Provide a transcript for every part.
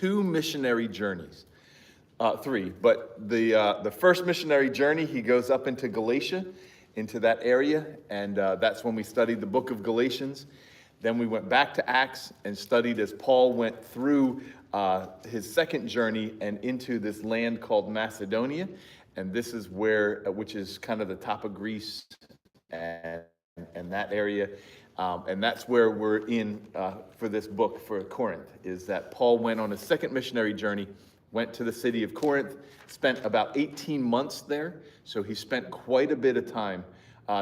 2 missionary journeys. 3, but the first missionary journey, he goes up into Galatia, into that area, and that's when we studied the book of Galatians. Then we went back to Acts and studied as Paul went through his second journey and into this land called Macedonia, and this is where, which is kind of the top of Greece and that area, and that's where we're in for this book for Corinth, is that Paul went on his second missionary journey, went to the city of Corinth, spent about 18 months there, so he spent quite a bit of time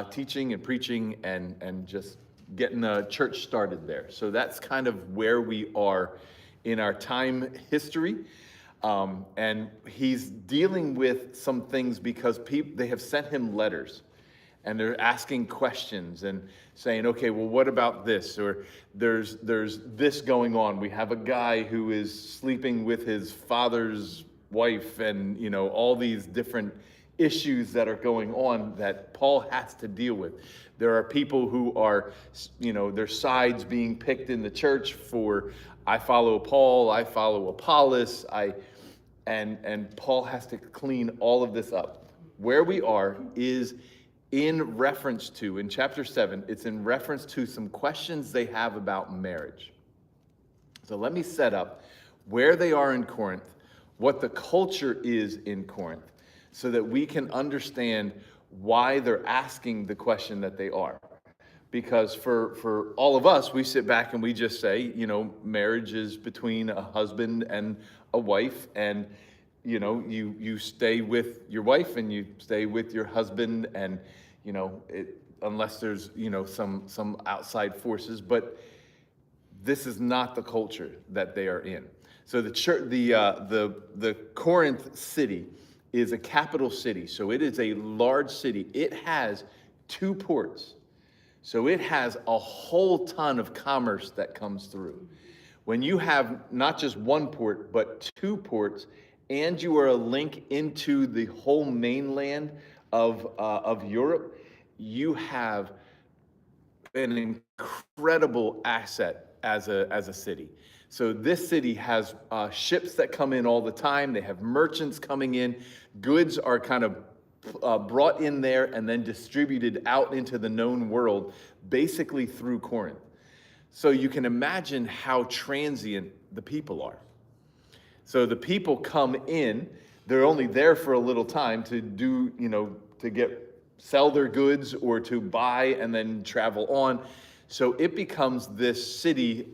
teaching and preaching and just getting a church started there. So that's kind of where we are in our time history. And he's dealing with some things because they have sent him letters and they're asking questions and saying, okay, well, what about this? Or there's this going on. We have a guy who is sleeping with his father's wife, and all these different issues that are going on that Paul has to deal with. There are people who are, their sides being picked in the church for, I follow Paul, I follow Apollos, and Paul has to clean all of this up. Where we are is in reference to, in chapter 7, it's in reference to some questions they have about marriage. So let me set up where they are in Corinth, what the culture is in Corinth, so that we can understand why they're asking the question that they are. Because for all of us, we sit back and we just say, marriage is between a husband and a wife, and you stay with your wife and you stay with your husband, and unless there's some outside forces, but this is not the culture that they are in. So the church, the Corinth city is a capital city, so it is a large city. It has 2 ports, so it has a whole ton of commerce that comes through. When you have not just 1 port, but 2 ports, and you are a link into the whole mainland of Europe, you have an incredible asset as a city. So this city has ships that come in all the time. They have merchants coming in. Goods are kind of brought in there and then distributed out into the known world, basically through Corinth. So you can imagine how transient the people are. So the people come in, they're only there for a little time to do, to sell their goods or to buy and then travel on. So it becomes this city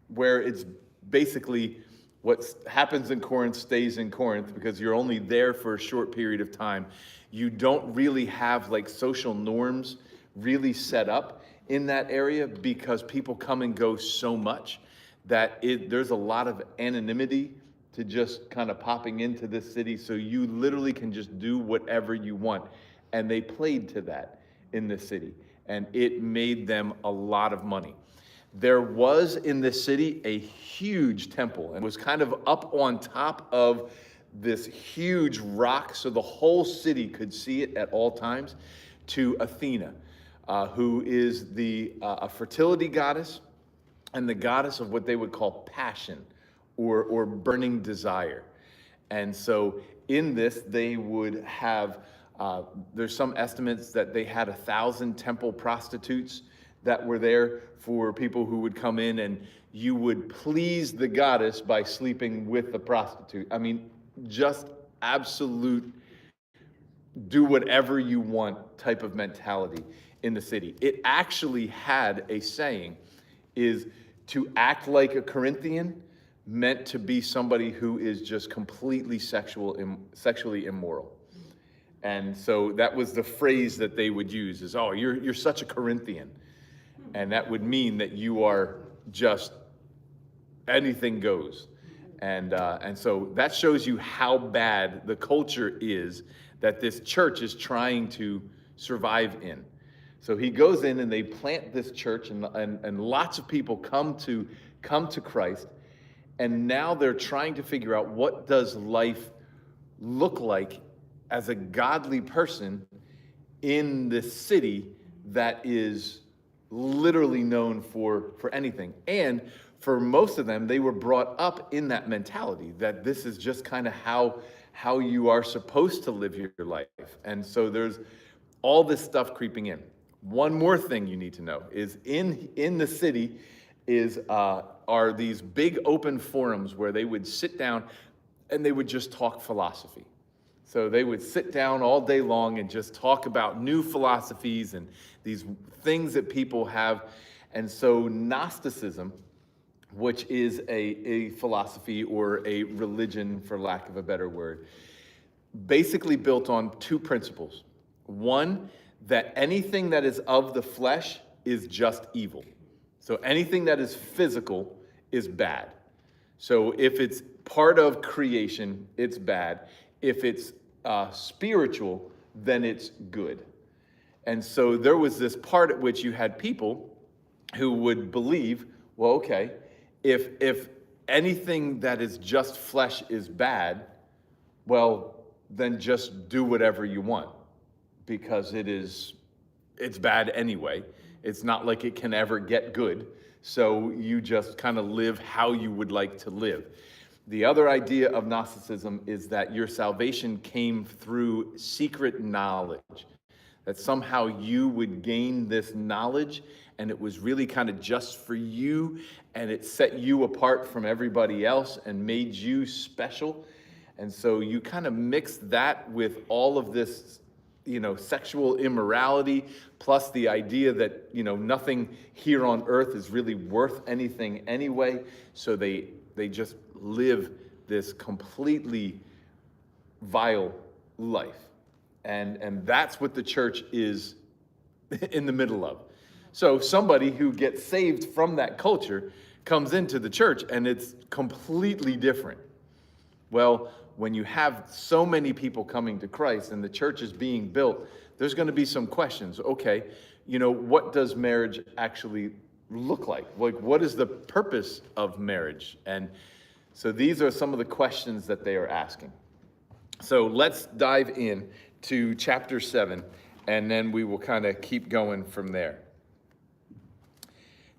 where it's basically what happens in Corinth stays in Corinth, because you're only there for a short period of time. You don't really have like social norms really set up in that area, because people come and go so much that there's a lot of anonymity to just kind of popping into this city. So you literally can just do whatever you want. And they played to that in this city, and it made them a lot of money. There was in this city a huge temple, and was kind of up on top of this huge rock, so the whole city could see it at all times, to Athena, who is a fertility goddess and the goddess of what they would call passion or burning desire. And so in this, they would have, there's some estimates that they had 1,000 temple prostitutes that were there for people who would come in, and you would please the goddess by sleeping with the prostitute. I mean, just absolute do whatever you want type of mentality in the city. It actually had a saying, is to act like a Corinthian meant to be somebody who is just completely sexually immoral. And so that was the phrase that they would use, is, oh, you're such a Corinthian. And that would mean that you are just anything goes. And so that shows you how bad the culture is that this church is trying to survive in. So he goes in and they plant this church, and lots of people come to Christ. And now they're trying to figure out, what does life look like as a godly person in this city that is literally known for anything. And for most of them, they were brought up in that mentality that this is just kind of how you are supposed to live your life. And so there's all this stuff creeping in. One more thing you need to know is in the city are these big open forums where they would sit down and they would just talk philosophy. So they would sit down all day long and just talk about new philosophies and these things that people have. And so Gnosticism, which is a philosophy or a religion, for lack of a better word, basically built on two principles. One, that anything that is of the flesh is just evil. So anything that is physical is bad. So if it's part of creation, it's bad. If it's spiritual, then it's good. And so there was this part at which you had people who would believe, well, okay, if anything that is just flesh is bad, well, then just do whatever you want, because it's bad anyway. It's not like it can ever get good. So you just kind of live how you would like to live. The other idea of Gnosticism is that your salvation came through secret knowledge, that somehow you would gain this knowledge and it was really kind of just for you, and it set you apart from everybody else and made you special. And so you kind of mix that with all of this, sexual immorality, plus the idea that, nothing here on earth is really worth anything anyway. So they just live this completely vile life. And that's what the church is in the middle of. So somebody who gets saved from that culture comes into the church and it's completely different. Well, when you have so many people coming to Christ and the church is being built, there's going to be some questions. Okay, what does marriage actually look like? Like, what is the purpose of marriage? And so these are some of the questions that they are asking. So let's dive in to chapter 7, and then we will kind of keep going from there.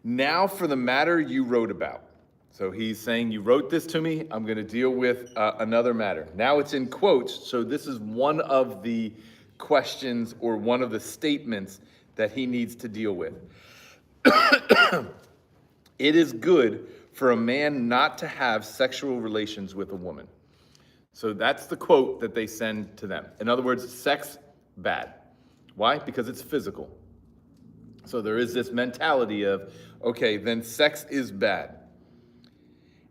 Now for the matter you wrote about. So he's saying, you wrote this to me, I'm going to deal with another matter. Now it's in quotes, so this is one of the questions or one of the statements that he needs to deal with. It is good for a man not to have sexual relations with a woman. So that's the quote that they send to them. In other words, sex, bad. Why? Because it's physical. So there is this mentality of, okay, then sex is bad.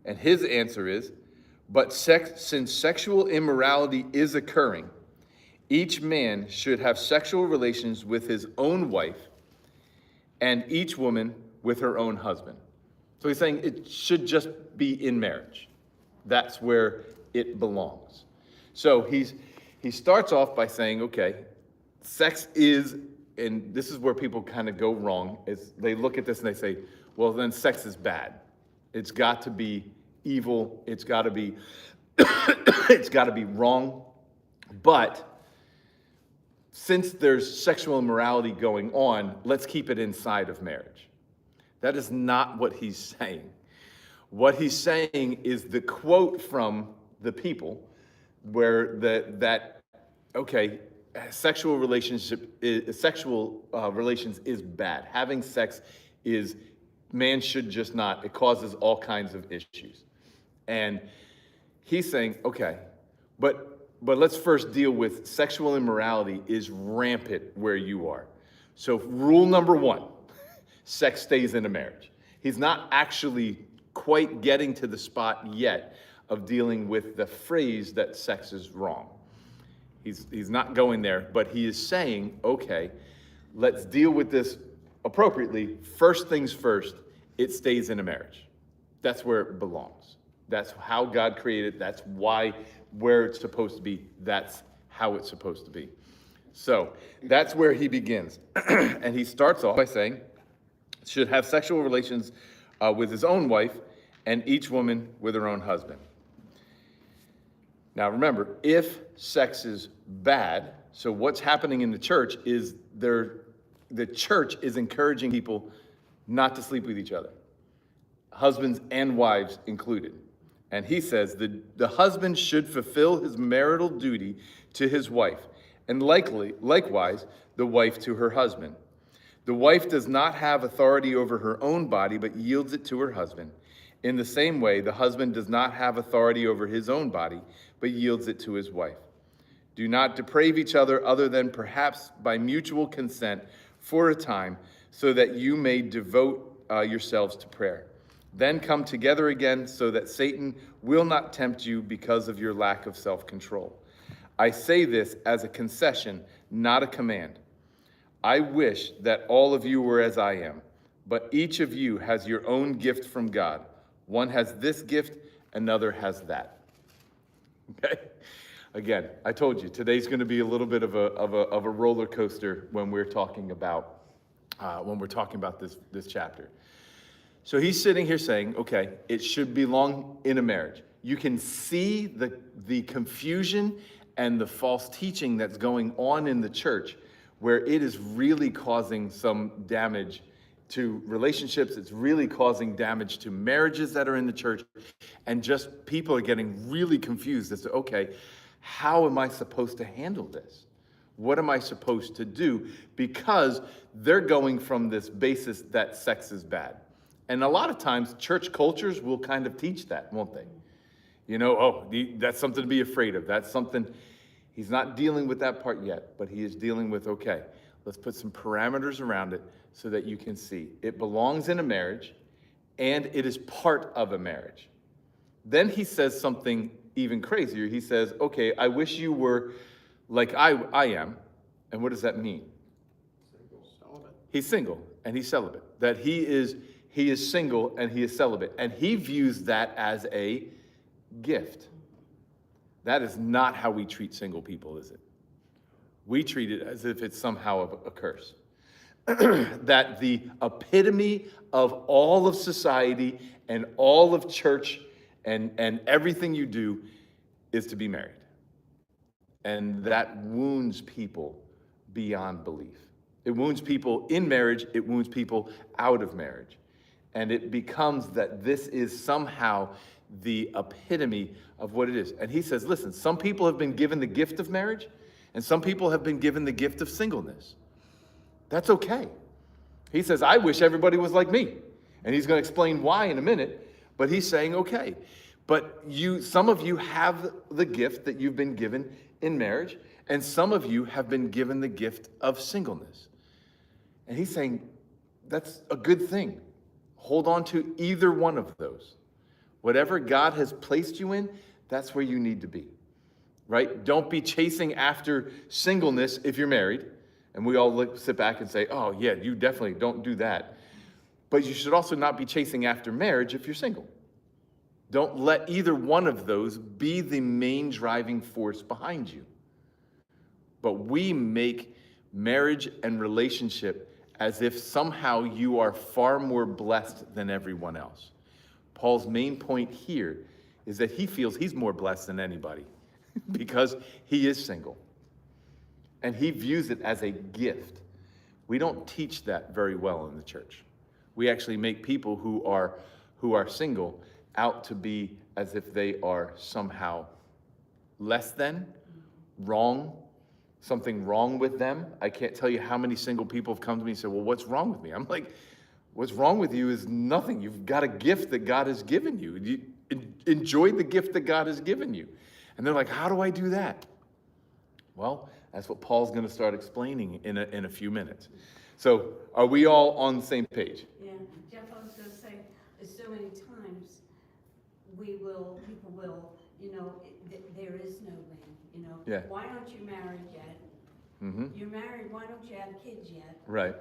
And his answer is, but since sexual immorality is occurring, each man should have sexual relations with his own wife and each woman with her own husband. So he's saying it should just be in marriage. That's where it belongs. So he starts off by saying, okay, sex is, and this is where people kind of go wrong, is they look at this and they say, well, then sex is bad. It's got to be evil. It's got to be, it's got to be wrong. But since there's sexual immorality going on, let's keep it inside of marriage. That is not what he's saying. What he's saying is the quote from the people where sexual relations is bad. Having sex is, man should just not. It causes all kinds of issues. And he's saying, okay, but let's first deal with sexual immorality is rampant where you are. So rule number 1, sex stays in a marriage. He's not actually quite getting to the spot yet of dealing with the phrase that sex is wrong. He's not going there, but he is saying, okay, let's deal with this appropriately. First things first, it stays in a marriage. That's where it belongs. That's how God created it. That's where it's supposed to be. That's how it's supposed to be. So that's where he begins. And he starts off by saying, should have sexual relations with his own wife and each woman with her own husband. Now remember, if sex is bad, so what's happening in the church is the church is encouraging people not to sleep with each other. husbands and wives included. And he says the husband should fulfill his marital duty to his wife, and likewise the wife to her husband. The wife does not have authority over her own body, but yields it to her husband. In the same way, the husband does not have authority over his own body, but yields it to his wife. Do not deprave each other than perhaps by mutual consent for a time, so that you may devote yourselves to prayer. Then come together again, so that Satan will not tempt you because of your lack of self-control. I say this as a concession, not a command. I wish that all of you were as I am, but each of you has your own gift from God. One has this gift, another has that. Okay? Again, I told you, today's going to be a little bit of a roller coaster when we're talking about this chapter. So he's sitting here saying, okay, it should belong in a marriage. You can see the confusion and the false teaching that's going on in the church, where it is really causing some damage to relationships. It's really causing damage to marriages that are in the church. And just people are getting really confused as to, okay, how am I supposed to handle this? What am I supposed to do? Because they're going from this basis that sex is bad. And a lot of times church cultures will kind of teach that, won't they? You know, oh, that's something to be afraid of. That's something. He's not dealing with that part yet, but he is dealing with, okay, let's put some parameters around it so that you can see. It belongs in a marriage, and it is part of a marriage. Then he says something even crazier. He says, okay, I wish you were like I am. And what does that mean? Celibate. He's single, and he's celibate. That he is single, and he is celibate. And he views that as a gift. That is not how we treat single people, is it? We treat it as if it's somehow a curse. That the epitome of all of society and all of church and everything you do is to be married. And that wounds people beyond belief. It wounds people in marriage. It wounds people out of marriage. And it becomes that this is somehow the epitome of what it is. And he says, listen, some people have been given the gift of marriage, and some people have been given the gift of singleness. That's okay. He says, I wish everybody was like me. And he's going to explain why in a minute, but he's saying, okay. But some of you have the gift that you've been given in marriage, and some of you have been given the gift of singleness. And he's saying, that's a good thing. Hold on to either one of those. Whatever God has placed you in, that's where you need to be, right? Don't be chasing after singleness if you're married. And we all sit back and say, oh, yeah, you definitely don't do that. But you should also not be chasing after marriage if you're single. Don't let either one of those be the main driving force behind you. But we make marriage and relationship as if somehow you are far more blessed than everyone else. Paul's main point here is that he feels he's more blessed than anybody because he is single. And he views it as a gift. We don't teach that very well in the church. We actually make people who are single out to be as if they are somehow less than, wrong, something wrong with them. I can't tell you how many single people have come to me and said, well, what's wrong with me? I'm like, what's wrong with you is nothing. You've got a gift that God has given you. You enjoy the gift that God has given you. And they're like, how do I do that? Well, that's what Paul's going to start explaining in a few minutes. So are we all on the same page? Yeah, Jeff, I was going to say, so many times people will, there is no win, Yeah. Why aren't you married yet? Mm-hmm. You're married, why don't you have kids yet? Right.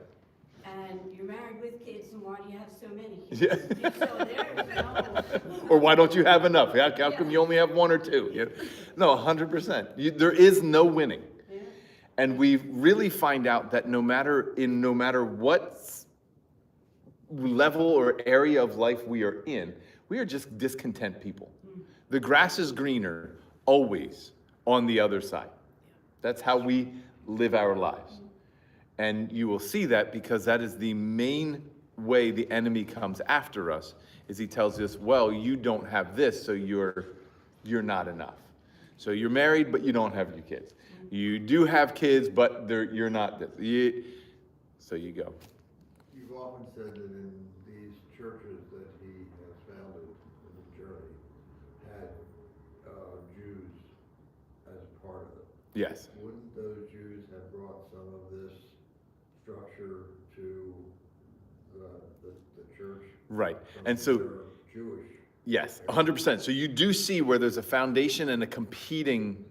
And you're married with kids, and why do you have so many kids? Yeah. So there's no... Or why don't you have enough? How come you only have one or two? No, 100%. There is no winning. Yeah. And we really find out that no matter what level or area of life we are in, we are just discontent people. The grass is greener always on the other side. That's how we live our lives. And you will see that because that is the main way the enemy comes after us, is he tells us, well, you don't have this, so you're not enough. So you're married, but you don't have your kids. You do have kids, but you're not this. So you go. You've often said that in these churches that he has founded in the journey had Jews as part of it. Yes. Wouldn't those Jews have brought some of this structure to the church? Right. And From so, their Jewish. yes, 100%. So you do see where there's a foundation and a competing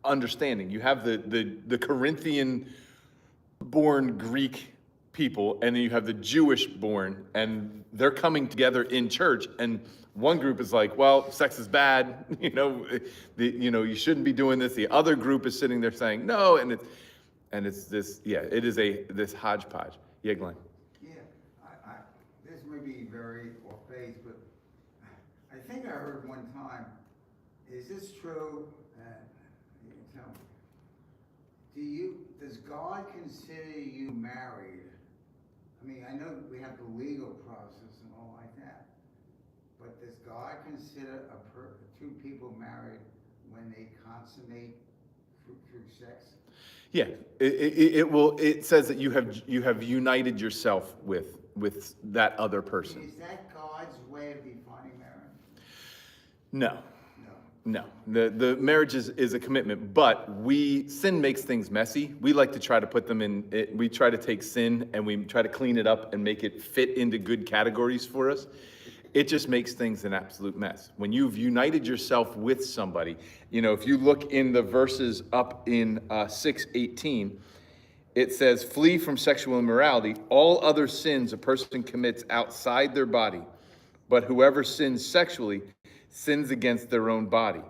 understanding. You have the Corinthian-born Greek people, and then you have the Jewish-born, and they're coming together in church. And one group is like, well, sex is bad, you shouldn't be doing this. The other group is sitting there saying no, and it's this, it is this hodgepodge. Yeah, Glenn. Yeah, this may be very off base, but I think I heard one time, is this true? You can tell me. Does God consider you married? I mean, I know we have the legal process and all like that, but does God consider two people married when they consummate through sex? Yeah, it says that you have united yourself with that other person. Is that God's way of defining marriage? No. The marriage is a commitment, but sin makes things messy. We like to try to put them in, we try to take sin and we try to clean it up and make it fit into good categories for us. It just makes things an absolute mess. When you've united yourself with somebody, if you look in the verses up in 6:18, it says, flee from sexual immorality. All other sins a person commits outside their body, but whoever sins sexually sins against their own body.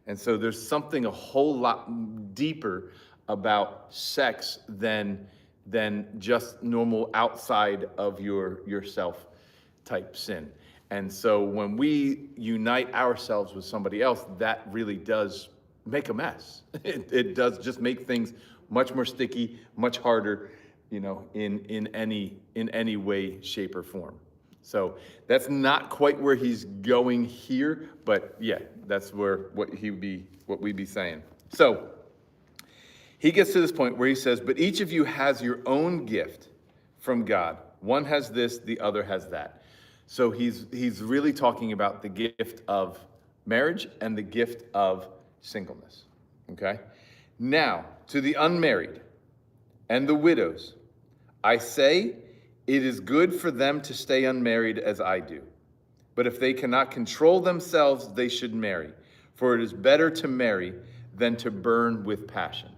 And so there's something a whole lot deeper about sex than just normal outside of yourself type sin. And so when we unite ourselves with somebody else, that really does make a mess. It does just make things much more sticky, much harder, in any way, shape, or form. So that's not quite where he's going here, but yeah, that's what we'd be saying. So he gets to this point where he says, but each of you has your own gift from God. One has this, the other has that. So he's really talking about the gift of marriage and the gift of singleness. Okay? Now, to the unmarried and the widows, I say, it is good for them to stay unmarried as I do. But if they cannot control themselves, they should marry. For it is better to marry than to burn with passion.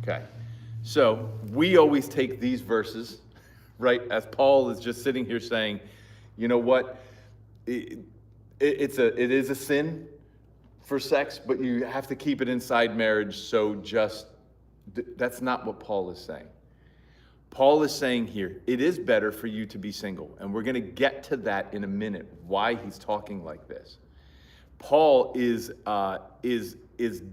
Okay. So we always take these verses, right, as Paul is just sitting here saying, you know what? It is a sin for sex, but you have to keep it inside marriage. So that's not what Paul is saying. Paul is saying here, it is better for you to be single. And we're going to get to that in a minute, why he's talking like this. Paul is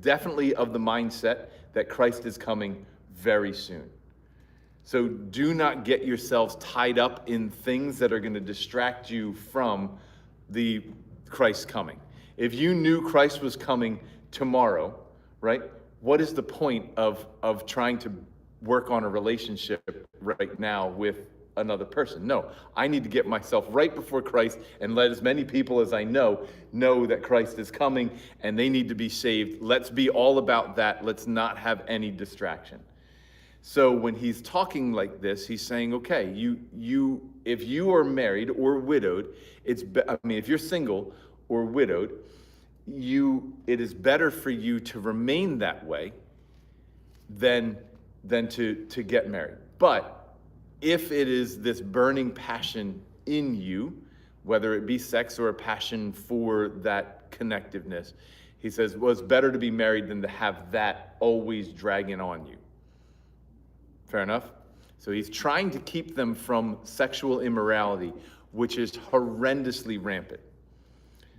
definitely of the mindset that Christ is coming very soon. So do not get yourselves tied up in things that are going to distract you from the Christ coming. If you knew Christ was coming tomorrow, right, what is the point of trying to work on a relationship right now with another person? No, I need to get myself right before Christ and let as many people as I know that Christ is coming and they need to be saved. Let's be all about that. Let's not have any distraction. So when he's talking like this, he's saying, okay, if you are married or widowed, if you're single or widowed, it is better for you to remain that way than to get married. But if it is this burning passion in you, whether it be sex or a passion for that connectiveness, he says, well, it's better to be married than to have that always dragging on you. Fair enough? So he's trying to keep them from sexual immorality, which is horrendously rampant.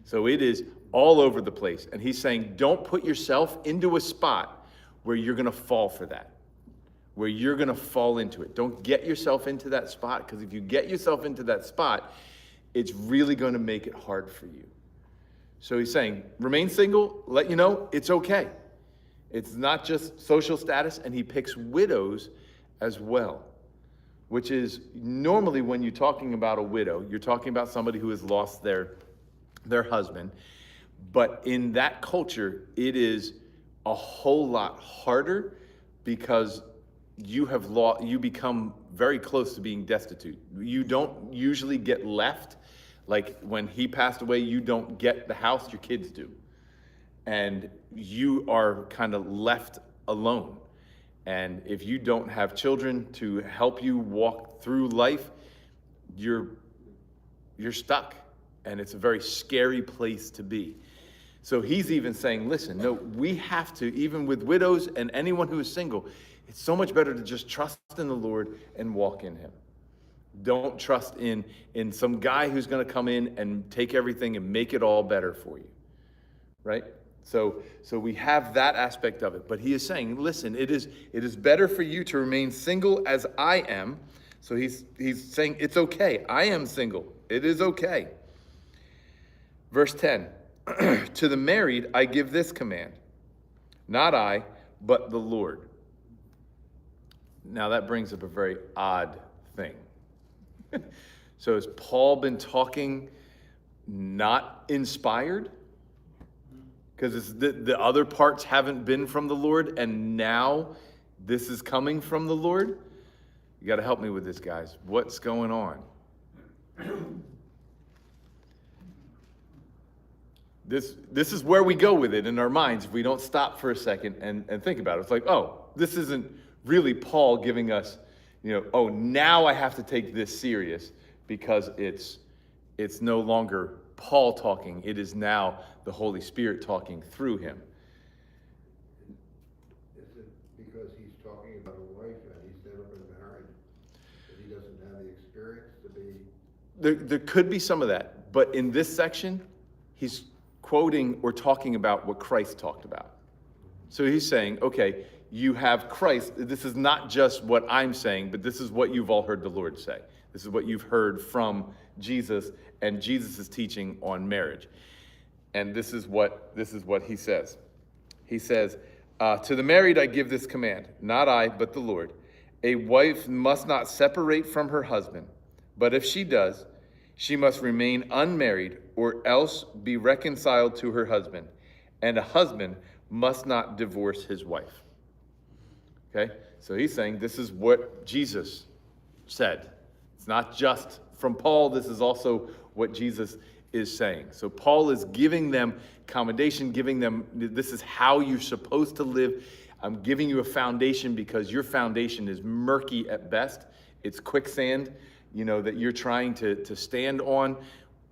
So it is all over the place. And he's saying, don't put yourself into a spot where you're going to fall for that. where you're going to fall into it. Don't get yourself into that spot, because if you get yourself into that spot, it's really going to make it hard for you. So he's saying, remain single, let you know it's okay. It's not just social status, and he picks widows as well, which is normally when you're talking about a widow, you're talking about somebody who has lost their husband. But in that culture, it is a whole lot harder, because you become very close to being destitute. You don't usually get left. Like when he passed away, you don't get the house, your kids do. And you are kind of left alone. And if you don't have children to help you walk through life, you're stuck. And it's a very scary place to be. So he's even saying, listen, no, we have to, even with widows and anyone who is single, it's so much better to just trust in the Lord and walk in him. Don't trust in some guy who's going to come in and take everything and make it all better for you, right? So we have that aspect of it. But he is saying, listen, it is better for you to remain single as I am. So he's saying it's okay. I am single. It is okay. Verse 10, to the married I give this command, not I, but the Lord. Now that brings up a very odd thing. So has Paul been talking not inspired? Because the other parts haven't been from the Lord, and now this is coming from the Lord? You got to help me with this, guys. What's going on? This is where we go with it in our minds if we don't stop for a second and think about it. It's like, oh, this isn't really Paul giving us, oh, now I have to take this serious, because it's no longer Paul talking. It is now the Holy Spirit talking through him. Is it because he's talking about a wife and he's never been married, that he doesn't have the experience to be? There could be some of that, but in this section, he's quoting or talking about what Christ talked about. So he's saying, okay, you have Christ. This is not just what I'm saying, but this is what you've all heard the Lord say. This is what you've heard from Jesus and Jesus' teaching on marriage. And this is what he says. He says, to the married I give this command, not I, but the Lord. A wife must not separate from her husband, but if she does, she must remain unmarried or else be reconciled to her husband. And a husband must not divorce his wife. Okay? So he's saying this is what Jesus said. It's not just from Paul. This is also what Jesus is saying. So Paul is giving them commendation, giving them, this is how you're supposed to live. I'm giving you a foundation because your foundation is murky at best. It's quicksand, that you're trying to stand on.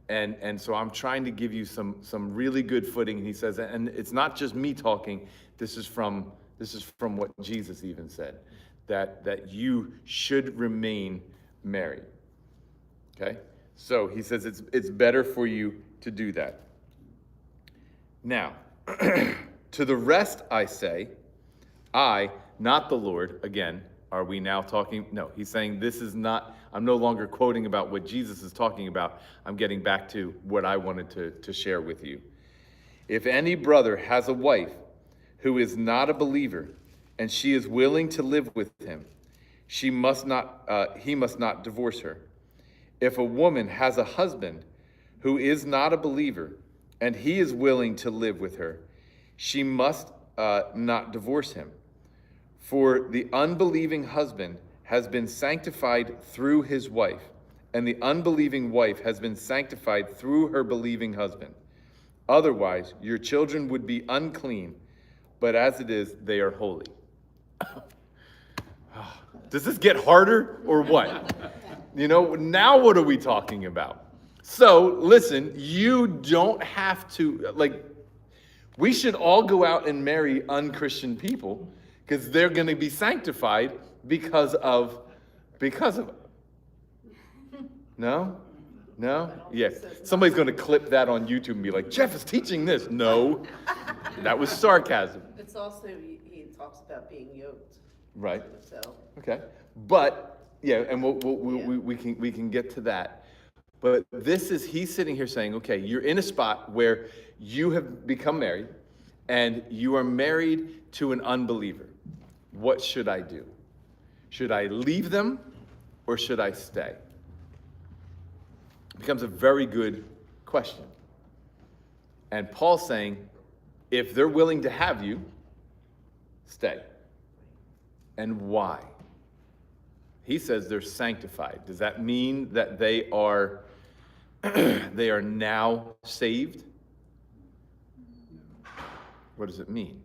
And so I'm trying to give you some really good footing. And he says, and it's not just me talking. This is from what Jesus even said, that you should remain married. Okay? So he says it's better for you to do that. Now, to the rest I say, I, not the Lord, again, are we now talking? No, he's saying this is not, I'm no longer quoting about what Jesus is talking about. I'm getting back to what I wanted to share with you. If any brother has a wife who is not a believer and she is willing to live with him, he must not divorce her. If a woman has a husband who is not a believer and he is willing to live with her, she must not divorce him. For the unbelieving husband has been sanctified through his wife, and the unbelieving wife has been sanctified through her believing husband. Otherwise, your children would be unclean, but as it is, they are holy. Does this get harder or what? Now what are we talking about? So, listen, you don't have to, we should all go out and marry unchristian people because they're going to be sanctified because of it. No? Yes. Somebody's going to clip that on YouTube and be like, Jeff is teaching this. No, that was sarcasm. It's also, he talks about being yoked. Right. So, Okay. But, yeah, and we can get to that. But he's sitting here saying, okay, you're in a spot where you have become married and you are married to an unbeliever. What should I do? Should I leave them or should I stay? It becomes a very good question. And Paul's saying, if they're willing to have you, stay. And why? He says they're sanctified. Does that mean that they are they are now saved? What does it mean?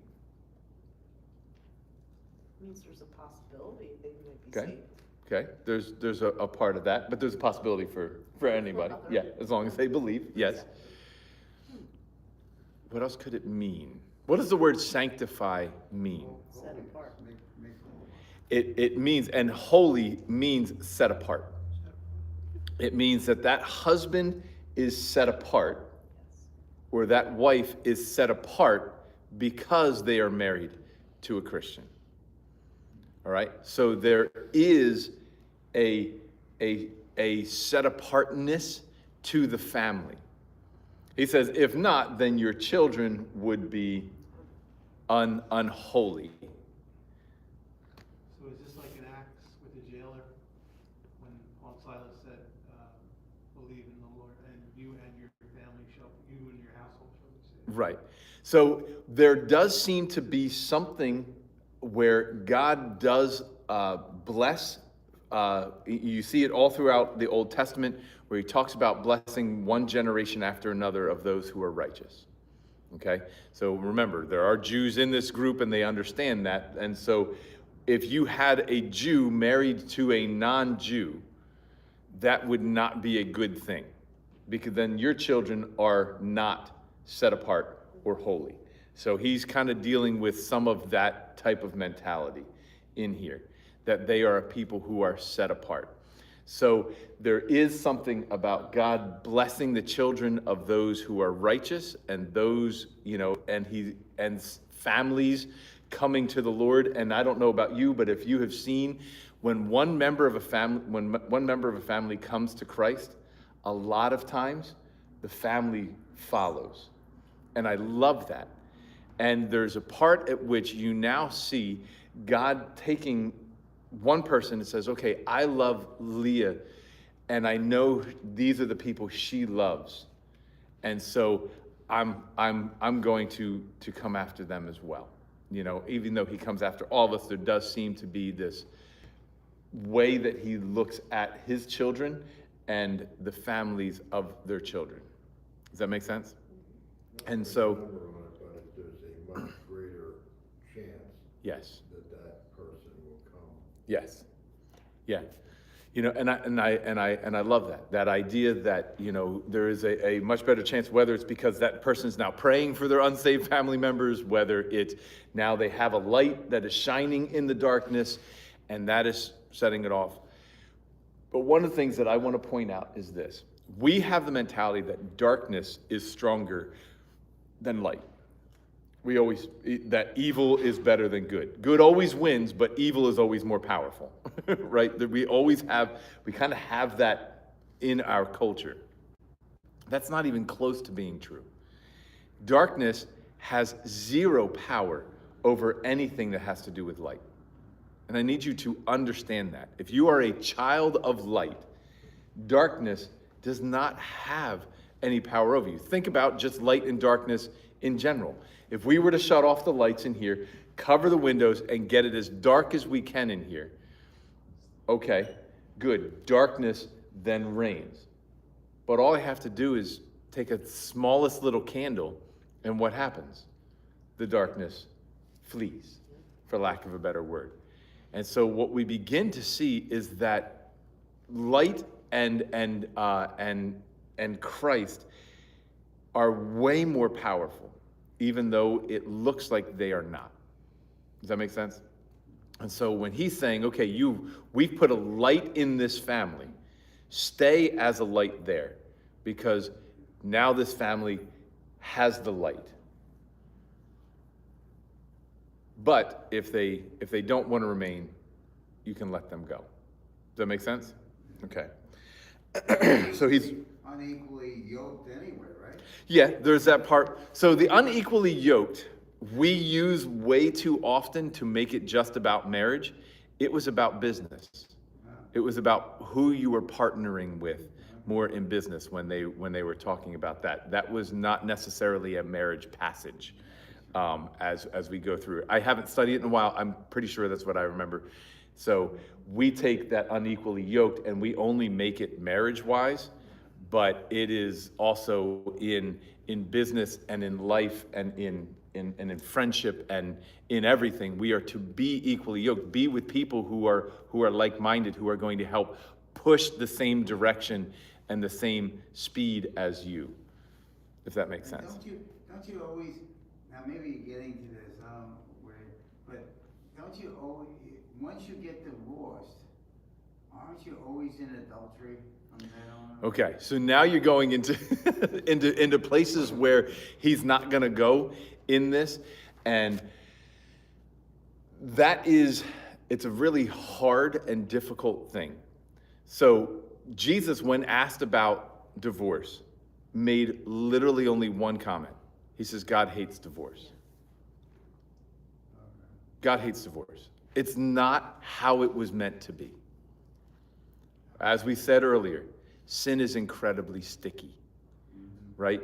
means there's a possibility they may be Okay. saved. Okay. There's a part of that, but there's a possibility for anybody. other Yeah, as long as they believe. Yes. What else could it mean? What does the word sanctify mean? Set apart. It means, and holy means set apart. It means that husband is set apart, or that wife is set apart because they are married to a Christian. All right? So there is a set apartness to the family. He says, if not, then your children would be unholy. So is this like an Acts with the jailer, when Paul and Silas said, believe in the Lord, and you and your household shall be saved? Right. So there does seem to be something where God does bless. You see it all throughout the Old Testament, where he talks about blessing one generation after another of those who are righteous. Okay? So remember, there are Jews in this group, and they understand that. And so if you had a Jew married to a non-Jew, that would not be a good thing, because then your children are not set apart or holy. So he's kind of dealing with some of that type of mentality in here, that they are a people who are set apart. So there is something about God blessing the children of those who are righteous, and those, and families coming to the Lord. And I don't know about you, but if you have seen when one member of a family comes to Christ, a lot of times the family follows. And I love that. And there's a part at which you now see God taking one person and says, okay, I love Leah, and I know these are the people she loves. And so I'm going to come after them as well. Even though he comes after all of us, there does seem to be this way that he looks at his children and the families of their children. Does that make sense? And so, But there's a much greater chance yes. that person will come. Yes. Yeah. And I love that idea that, there is a much better chance, whether it's because that person's now praying for their unsaved family members, whether it's now they have a light that is shining in the darkness, and that is setting it off. But one of the things that I want to point out is this. We have the mentality that darkness is stronger than light. That evil is better than good. Good always wins, but evil is always more powerful, right? That we kind of have that in our culture. That's not even close to being true. Darkness has zero power over anything that has to do with light. And I need you to understand that. If you are a child of light, darkness does not have any power over you. Think about just light and darkness in general. If we were to shut off the lights in here, cover the windows, and get it as dark as we can in here, okay, good. Darkness then reigns. But all I have to do is take a smallest little candle, and what happens? The darkness flees, for lack of a better word. And so what we begin to see is that light and Christ are way more powerful, even though it looks like they are not. Does that make sense? And so when he's saying, okay, we've put a light in this family, stay as a light there, because now this family has the light. But if they don't want to remain, you can let them go. Does that make sense? Okay. So he's unequally yoked anyway, right? yeah, there's that part. So the unequally yoked, we use way too often to make it just about marriage. It was about business. It was about who you were partnering with more in business when they were talking about that. That was not necessarily a marriage passage as we go through it. I haven't studied it in a while. I'm pretty sure that's what I remember. So we take that unequally yoked and we only make it marriage-wise, but it is also in business and in life and in friendship and in everything. We are to be equally yoked. Be with people who are like-minded, who are going to help push the same direction and the same speed as you, if that makes And sense. Don't you always, now maybe you're getting to this, I don't know where, but don't you always, once you get divorced, aren't you always in adultery from then on? Okay, so now you're going into into places where he's not going to go in this, and it's a really hard and difficult thing. So Jesus, when asked about divorce, made literally only one comment. He says, God hates divorce. God hates divorce. It's not how it was meant to be. As we said earlier, sin is incredibly sticky, right?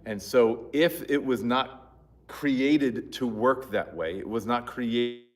And so if it was not created to work that way, it was not created